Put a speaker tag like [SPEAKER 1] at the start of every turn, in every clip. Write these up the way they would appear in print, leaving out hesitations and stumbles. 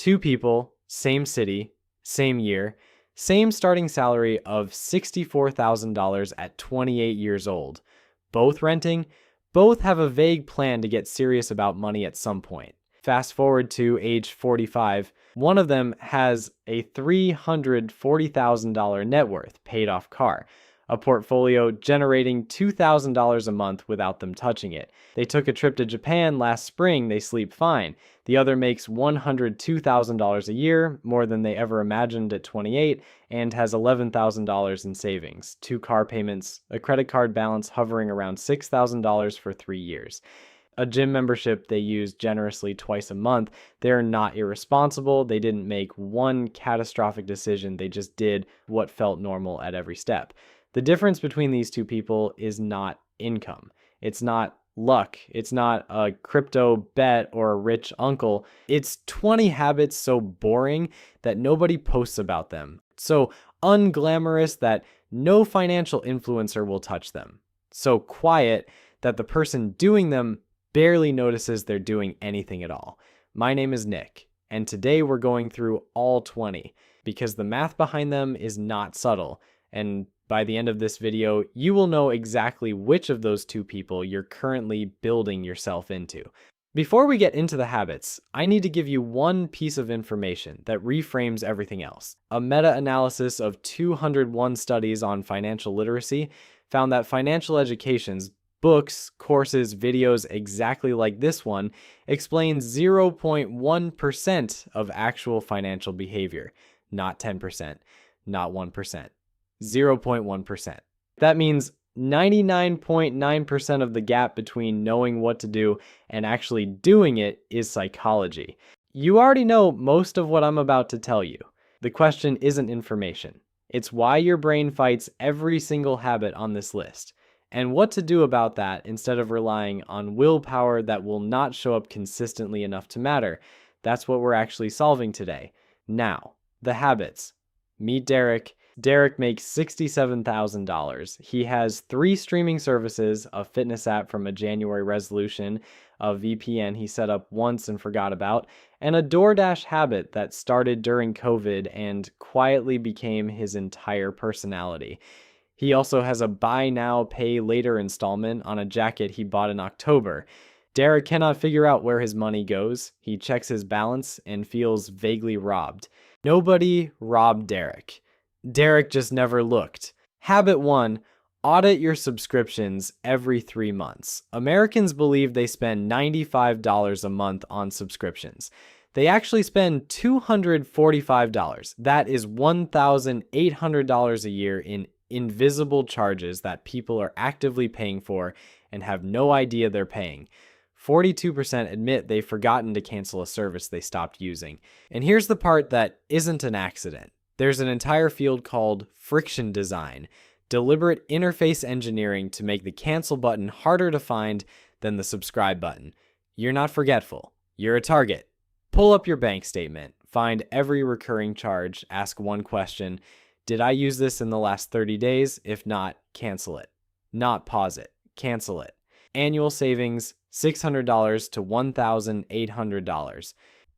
[SPEAKER 1] Two people, same city, same year, same starting salary of $64,000 at 28 years old. Both renting, both have a vague plan to get serious about money at some point. Fast forward to age 45, one of them has a $340,000 net worth paid off car, a portfolio generating $2,000 a month without them touching it. They took a trip to Japan last spring, they sleep fine. The other makes $102,000 a year, more than they ever imagined at 28, and has $11,000 in savings, 2 car payments, a credit card balance hovering around $6,000 for 3 years. A gym membership they use generously twice a month. They're not irresponsible. They didn't make one catastrophic decision. They just did what felt normal at every step. The difference between these two people is not income. It's not luck. It's not a crypto bet or a rich uncle. It's 20 habits so boring that nobody posts about them. So unglamorous that no financial influencer will touch them. So quiet that the person doing them barely notices they're doing anything at all. My name is Nick, and today we're going through all 20 because the math behind them is not subtle, and by the end of this video, you will know exactly which of those two people you're currently building yourself into. Before we get into the habits, I need to give you one piece of information that reframes everything else. A meta-analysis of 201 studies on financial literacy found that financial education's books, courses, videos exactly like this one explain 0.1% of actual financial behavior. Not 10%, not 1%. 0.1%. That means 99.9% of the gap between knowing what to do and actually doing it is psychology. You already know most of what I'm about to tell you. The question isn't information. It's why your brain fights every single habit on this list, and what to do about that instead of relying on willpower that will not show up consistently enough to matter. That's what we're actually solving today. Now, the habits. Meet Derek. Derek makes $67,000. He has 3 streaming services, a fitness app from a January resolution, a VPN he set up once and forgot about, and a DoorDash habit that started during COVID and quietly became his entire personality. He also has a buy now, pay later installment on a jacket he bought in October. Derek cannot figure out where his money goes. He checks his balance and feels vaguely robbed. Nobody robbed Derek. Derek just never looked. Habit 1, audit your subscriptions every 3 months. Americans believe they spend $95 a month on subscriptions. They actually spend $245. That is $1,800 a year in invisible charges that people are actively paying for and have no idea they're paying. 42% admit they've forgotten to cancel a service they stopped using. And here's the part that isn't an accident. There's an entire field called friction design, deliberate interface engineering to make the cancel button harder to find than the subscribe button. You're not forgetful. You're a target. Pull up your bank statement, find every recurring charge, ask one question. Did I use this in the last 30 days? If not, cancel it. Not pause it. Cancel it. Annual savings, $600 to $1,800.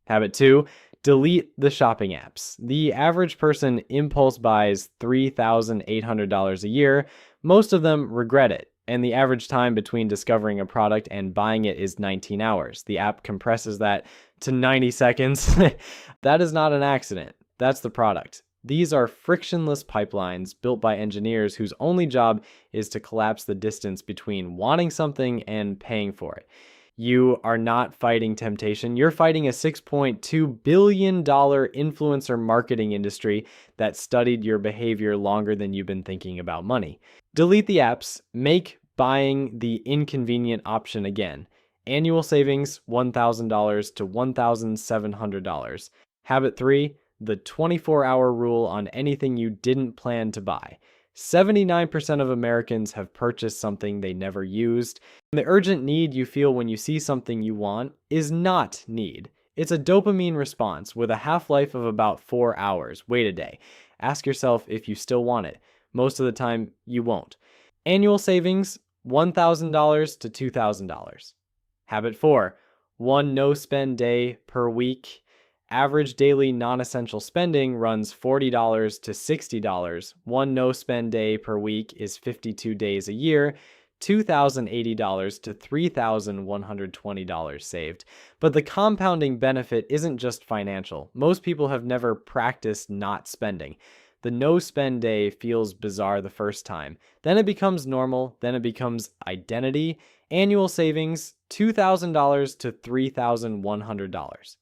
[SPEAKER 1] Habit 2, delete the shopping apps. The average person impulse buys $3,800 a year. Most of them regret it, and the average time between discovering a product and buying it is 19 hours. The app compresses that to 90 seconds. That is not an accident. That's the product. These are frictionless pipelines built by engineers whose only job is to collapse the distance between wanting something and paying for it. You are not fighting temptation. You're fighting a $6.2 billion influencer marketing industry that studied your behavior longer than you've been thinking about money. Delete the apps. Make buying the inconvenient option again. Annual savings, $1,000 to $1,700. Habit 3, the 24-hour rule on anything you didn't plan to buy. 79% of Americans have purchased something they never used. The urgent need you feel when you see something you want is not need. It's a dopamine response with a half-life of about 4 hours. Wait a day. Ask yourself if you still want it. Most of the time, you won't. Annual savings, $1,000 to $2,000. Habit 4, one no-spend day per week. Average daily non-essential spending runs $40 to $60. One no-spend day per week is 52 days a year, $2,080 to $3,120 saved. But the compounding benefit isn't just financial. Most people have never practiced not spending. The no-spend day feels bizarre the first time. Then it becomes normal. Then it becomes identity. Annual savings, $2,000 to $3,100.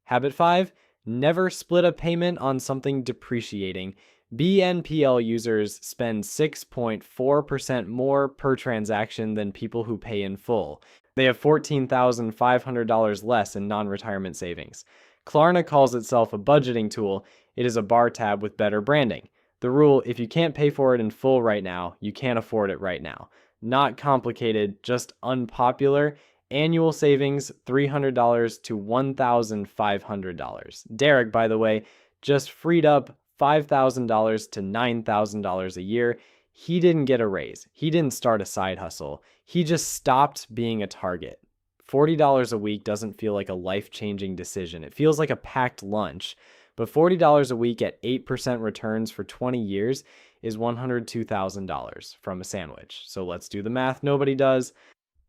[SPEAKER 1] Habit 5, never split a payment on something depreciating. BNPL users spend 6.4% more per transaction than people who pay in full. They have $14,500 less in non-retirement savings. Klarna calls itself a budgeting tool. It is a bar tab with better branding. The rule, if you can't pay for it in full right now, you can't afford it right now. Not complicated, just unpopular. Annual savings, $300 to $1,500. Derek, by the way, just freed up $5,000 to $9,000 a year. He didn't get a raise. He didn't start a side hustle. He just stopped being a target. $40 a week doesn't feel like a life-changing decision. It feels like a packed lunch. But $40 a week at 8% returns for 20 years is $102,000 from a sandwich. So let's do the math nobody does.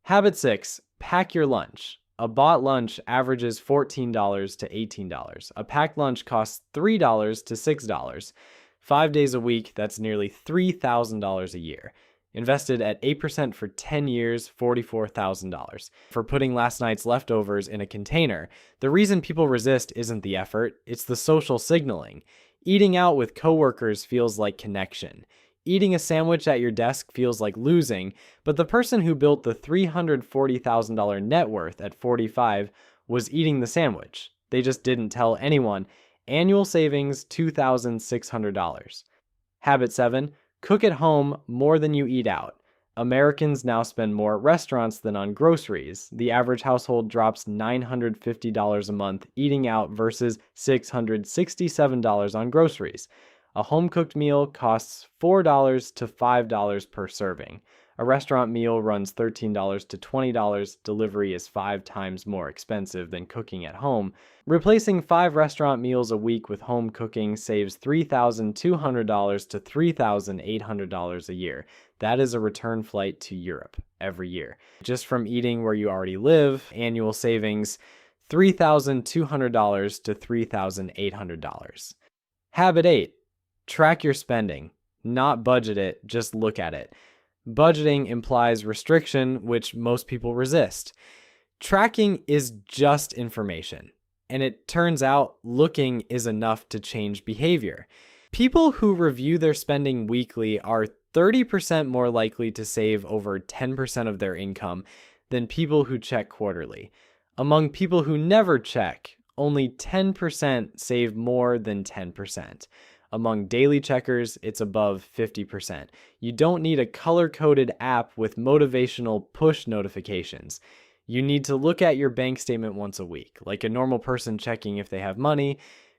[SPEAKER 1] Habit 6, pack your lunch. A bought lunch averages $14 to $18. A packed lunch costs $3 to $6. 5 days a week, that's nearly $3,000 a year. Invested at 8% for 10 years, $44,000. For putting last night's leftovers in a container, the reason people resist isn't the effort, it's the social signaling. Eating out with coworkers feels like connection. Eating a sandwich at your desk feels like losing, but the person who built the $340,000 net worth at 45 was eating the sandwich. They just didn't tell anyone. Annual savings, $2,600. Habit 7, cook at home more than you eat out. Americans now spend more at restaurants than on groceries. The average household drops $950 a month eating out versus $667 on groceries. A home-cooked meal costs $4 to $5 per serving. A restaurant meal runs $13 to $20. Delivery is 5 times more expensive than cooking at home. Replacing 5 restaurant meals a week with home cooking saves $3,200 to $3,800 a year. That is a return flight to Europe every year. Just from eating where you already live, annual savings $3,200 to $3,800. Habit 8. Track your spending. Not budget it, just look at it. Budgeting implies restriction, which most people resist. Tracking is just information, and it turns out looking is enough to change behavior. People who review their spending weekly are 30% more likely to save over 10% of their income than people who check quarterly. Among people who never check, only 10% save more than 10%. Among daily checkers, it's above 50%. You don't need a color-coded app with motivational push notifications. You need to look at your bank statement once a week, like a normal person checking if they have money.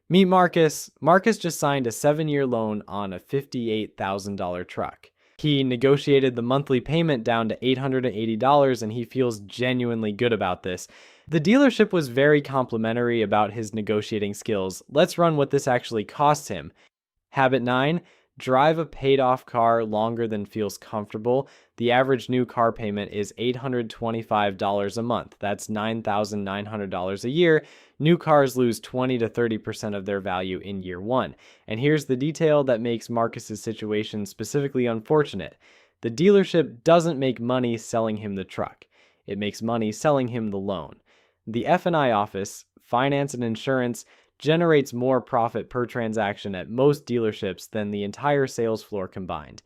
[SPEAKER 1] Meet Marcus. Marcus just signed a 7-year loan on a $58,000 truck. He negotiated the monthly payment down to $880, and he feels genuinely good about this. The dealership was very complimentary about his negotiating skills. Let's run what this actually costs him. Habit 9, drive a paid-off car longer than feels comfortable. The average new car payment is $825 a month. That's $9,900 a year. New cars lose 20 to 30% of their value in year 1. And here's the detail that makes Marcus's situation specifically unfortunate. The dealership doesn't make money selling him the truck. It makes money selling him the loan. The F&I office, finance and insurance, generates more profit per transaction at most dealerships than the entire sales floor combined.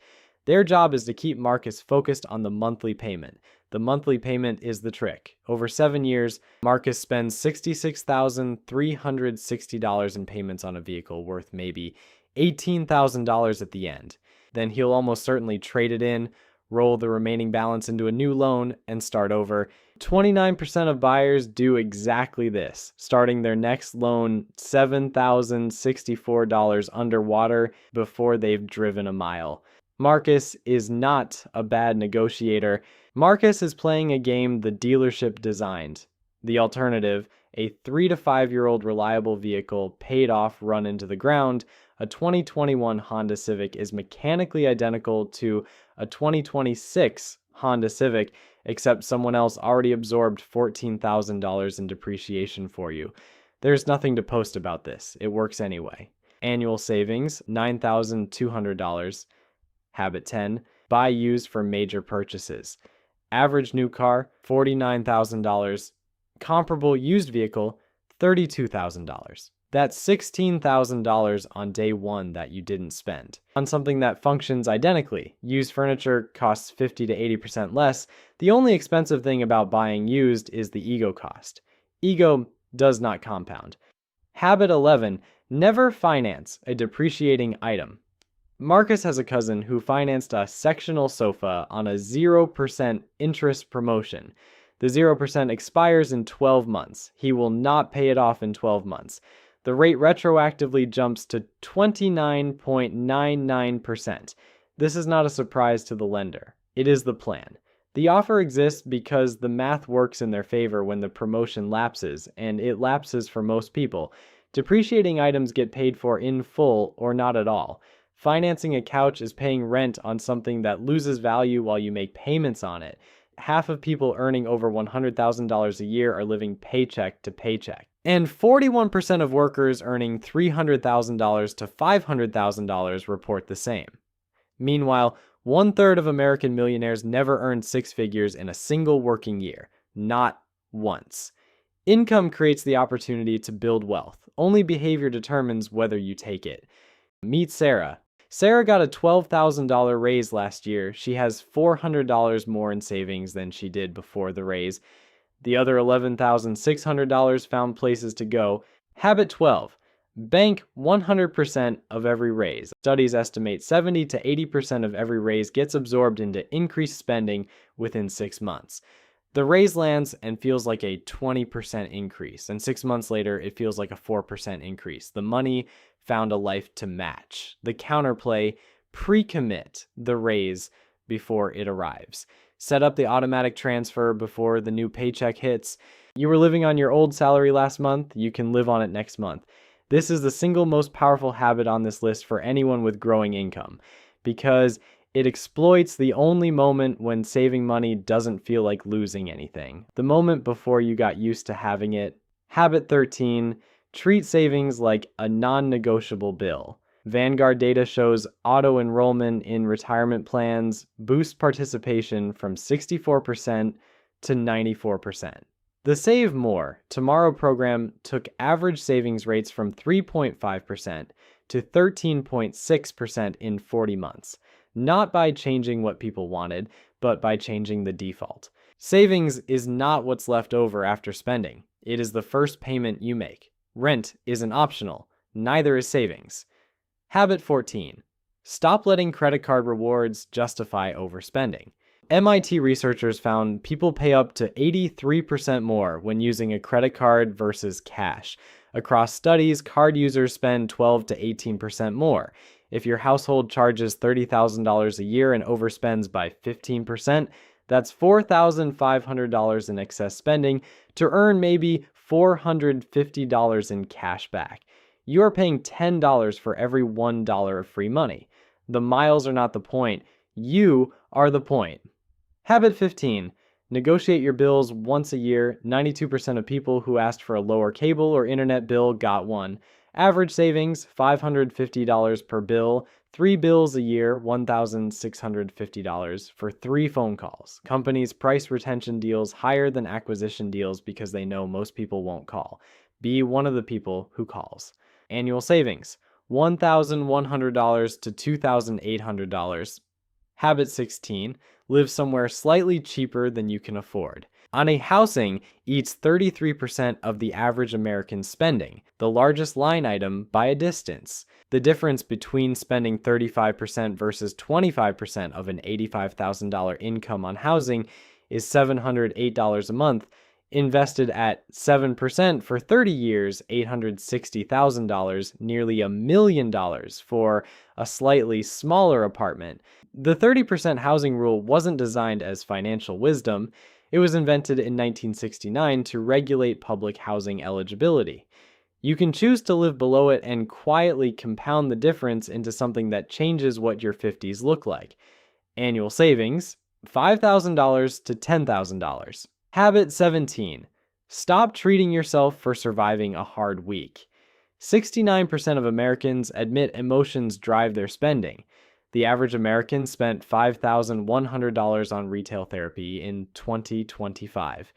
[SPEAKER 1] Their job is to keep Marcus focused on the monthly payment. The monthly payment is the trick. Over 7 years, Marcus spends $66,360 in payments on a vehicle worth maybe $18,000 at the end. Then he'll almost certainly trade it in, roll the remaining balance into a new loan, and start over. 29% of buyers do exactly this, starting their next loan $7,064 underwater before they've driven a mile. Marcus is not a bad negotiator. Marcus is playing a game the dealership designed. The alternative, a 3 to 5 year old reliable vehicle paid off run into the ground, a 2021 Honda Civic is mechanically identical to a 2026 Honda Civic, except someone else already absorbed $14,000 in depreciation for you. There's nothing to post about this. It works anyway. Annual savings, $9,200. Habit 10, buy used for major purchases. Average new car, $49,000. Comparable used vehicle, $32,000. That's $16,000 on day one that you didn't spend. On something that functions identically, used furniture costs 50 to 80% less. The only expensive thing about buying used is the ego cost. Ego does not compound. Habit 11, never finance a depreciating item. Marcus has a cousin who financed a sectional sofa on a 0% interest promotion. The 0% expires in 12 months. He will not pay it off in 12 months. The rate retroactively jumps to 29.99%. This is not a surprise to the lender. It is the plan. The offer exists because the math works in their favor when the promotion lapses, and it lapses for most people. Depreciating items get paid for in full or not at all. Financing a couch is paying rent on something that loses value while you make payments on it. Half of people earning over $100,000 a year are living paycheck to paycheck. And 41% of workers earning $300,000 to $500,000 report the same. Meanwhile, 1/3 of American millionaires never earned six figures in a single working year. Not once. Income creates the opportunity to build wealth. Only behavior determines whether you take it. Meet Sarah. Sarah got a $12,000 raise last year. She has $400 more in savings than she did before the raise. The other $11,600 found places to go. Habit 12. Bank 100% of every raise. Studies estimate 70 to 80% of every raise gets absorbed into increased spending within 6 months. The raise lands and feels like a 20% increase, and 6 months later, it feels like a 4% increase. The money found a life to match. The counterplay, pre-commit the raise before it arrives. Set up the automatic transfer before the new paycheck hits. You were living on your old salary last month, you can live on it next month. This is the single most powerful habit on this list for anyone with growing income, because it exploits the only moment when saving money doesn't feel like losing anything. The moment before you got used to having it. Habit 13, treat savings like a non-negotiable bill. Vanguard data shows auto-enrollment in retirement plans boost participation from 64% to 94%. The Save More Tomorrow program took average savings rates from 3.5% to 13.6% in 40 months, not by changing what people wanted, but by changing the default. Savings is not what's left over after spending. It is the first payment you make. Rent isn't optional. Neither is savings. Habit 14. Stop letting credit card rewards justify overspending. MIT researchers found people pay up to 83% more when using a credit card versus cash. Across studies, card users spend 12 to 18% more. If your household charges $30,000 a year and overspends by 15%, that's $4,500 in excess spending to earn maybe $450 in cash back. You are paying $10 for every $1 of free money. The miles are not the point. You are the point. Habit 15. Negotiate your bills once a year. 92% of people who asked for a lower cable or internet bill got one. Average savings, $550 per bill. 3 bills a year, $1,650 for 3 phone calls. Companies price retention deals higher than acquisition deals because they know most people won't call. Be one of the people who calls. Annual savings, $1,100 to $2,800. Habit 16. Live somewhere slightly cheaper than you can afford. On a housing eats 33% of the average American spending, the largest line item by a distance. The difference between spending 35% versus 25% of an $85,000 income on housing is $708 a month, invested at 7% for 30 years, $860,000, nearly $1 million for a slightly smaller apartment. The 30% housing rule wasn't designed as financial wisdom. It was invented in 1969 to regulate public housing eligibility. You can choose to live below it and quietly compound the difference into something that changes what your 50s look like. Annual savings, $5,000 to $10,000. Habit 17. Stop treating yourself for surviving a hard week. 69% of Americans admit emotions drive their spending. The average American spent $5,100 on retail therapy in 2025.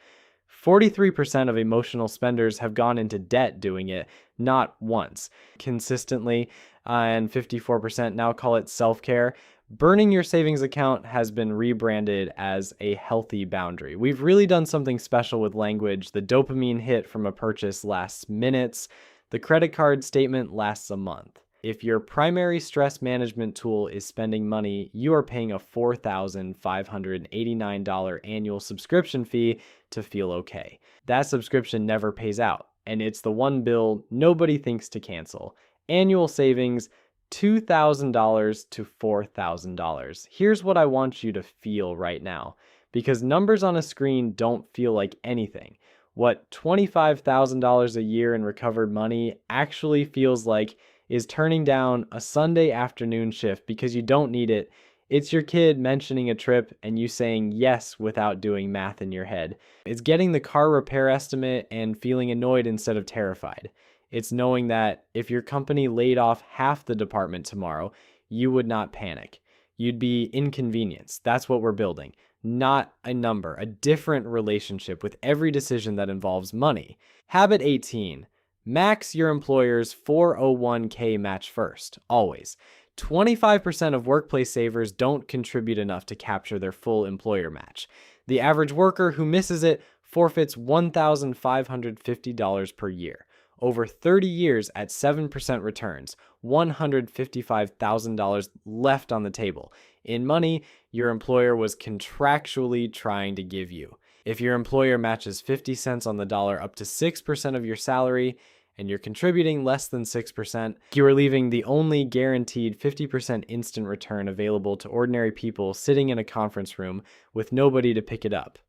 [SPEAKER 1] 43% of emotional spenders have gone into debt doing it, not once, consistently, and 54% now call it self-care. Burning your savings account has been rebranded as a healthy boundary. We've really done something special with language. The dopamine hit from a purchase lasts minutes. The credit card statement lasts a month. If your primary stress management tool is spending money, you are paying a $4,589 annual subscription fee to feel okay. That subscription never pays out, and it's the one bill nobody thinks to cancel. Annual savings, $2,000 to $4,000. Here's what I want you to feel right now, because numbers on a screen don't feel like anything. What $25,000 a year in recovered money actually feels like is turning down a Sunday afternoon shift because you don't need it. It's your kid mentioning a trip and you saying yes without doing math in your head. It's getting the car repair estimate and feeling annoyed instead of terrified. It's knowing that if your company laid off half the department tomorrow, you would not panic. You'd be inconvenienced. That's what we're building. Not a number, a different relationship with every decision that involves money. Habit 18. Max your employer's 401k match first, always. 25% of workplace savers don't contribute enough to capture their full employer match. The average worker who misses it forfeits $1,550 per year. Over 30 years at 7% returns, $155,000 left on the table. In money, your employer was contractually trying to give you. If your employer matches 50 cents on the dollar up to 6% of your salary, and you're contributing less than 6%, you are leaving the only guaranteed 50% instant return available to ordinary people sitting in a conference room with nobody to pick it up.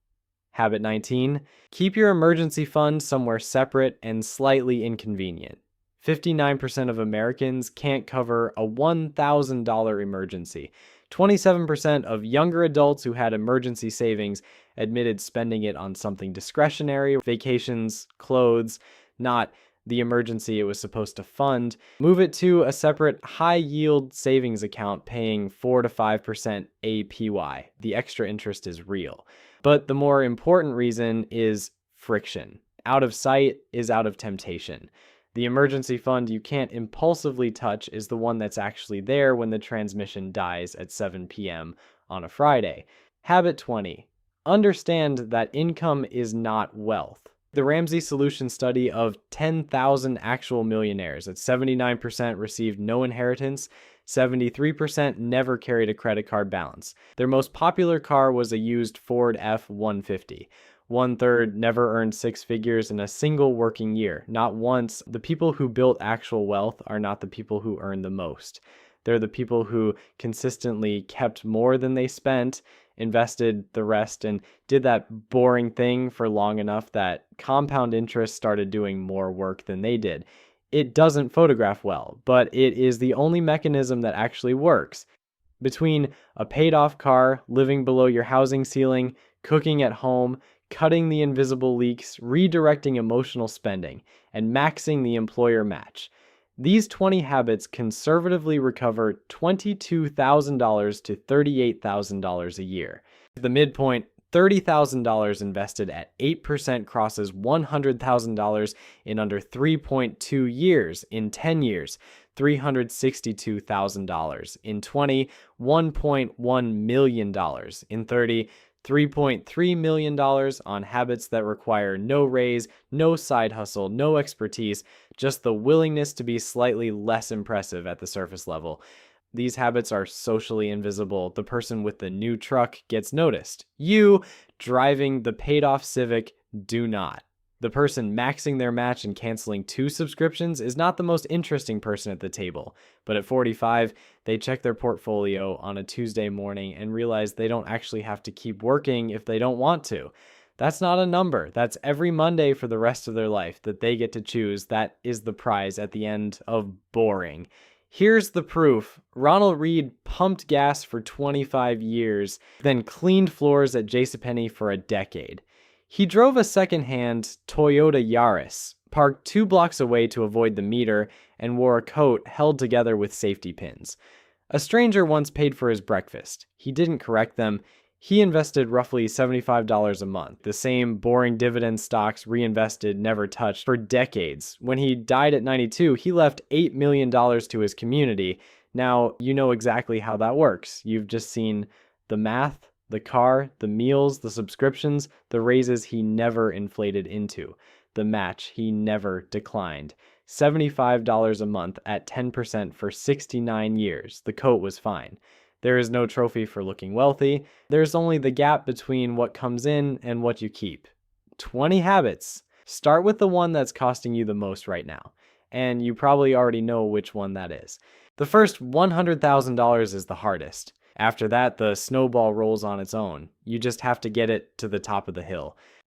[SPEAKER 1] Habit 19. Keep your emergency fund somewhere separate and slightly inconvenient. 59% of Americans can't cover a $1,000 emergency. 27% of younger adults who had emergency savings admitted spending it on something discretionary, vacations, clothes, not the emergency it was supposed to fund. Move it to a separate high-yield savings account paying 4 to 5% APY. The extra interest is real. But the more important reason is friction. Out of sight is out of temptation. The emergency fund you can't impulsively touch is the one that's actually there when the transmission dies at 7 p.m. on a Friday. Habit 20. Understand that income is not wealth. The Ramsey Solution study of 10,000 actual millionaires at 79% received no inheritance, 73% never carried a credit card balance. Their most popular car was a used Ford F-150. 1/3 never earned six figures in a single working year. Not once. The people who built actual wealth are not the people who earn the most. They're the people who consistently kept more than they spent, invested the rest, and did that boring thing for long enough that compound interest started doing more work than they did. It doesn't photograph well, but it is the only mechanism that actually works. Between a paid-off car, living below your housing ceiling, cooking at home, cutting the invisible leaks, redirecting emotional spending, and maxing the employer match, these 20 habits conservatively recover $22,000 to $38,000 a year. The midpoint, $30,000 invested at 8% crosses $100,000 in under 3.2 years. In 10 years, $362,000. In 20, $1.1 million. In 30, $3.3 million on habits that require no raise, no side hustle, no expertise, just the willingness to be slightly less impressive at the surface level. These habits are socially invisible. The person with the new truck gets noticed. You, driving the paid-off Civic, do not. The person maxing their match and canceling 2 subscriptions is not the most interesting person at the table, but at 45, they check their portfolio on a Tuesday morning and realize they don't actually have to keep working if they don't want to. That's not a number. That's every Monday for the rest of their life that they get to choose. That is the prize at the end of boring. Here's the proof. Ronald Reed pumped gas for 25 years, then cleaned floors at JCPenney for a decade. He drove a second-hand Toyota Yaris, parked 2 blocks away to avoid the meter, and wore a coat held together with safety pins. A stranger once paid for his breakfast. He didn't correct them. He invested roughly $75 a month, the same boring dividend stocks reinvested, never touched, for decades. When he died at 92, he left $8 million to his community. Now, you know exactly how that works. You've just seen the math, the car, the meals, the subscriptions, the raises he never inflated into, the match he never declined. $75 a month at 10% for 69 years. The coat was fine. There is no trophy for looking wealthy. There's only the gap between what comes in and what you keep. 20 habits. Start with the one that's costing you the most right now. And you probably already know which one that is. The first $100,000 is the hardest. After that, the snowball rolls on its own. You just have to get it to the top of the hill.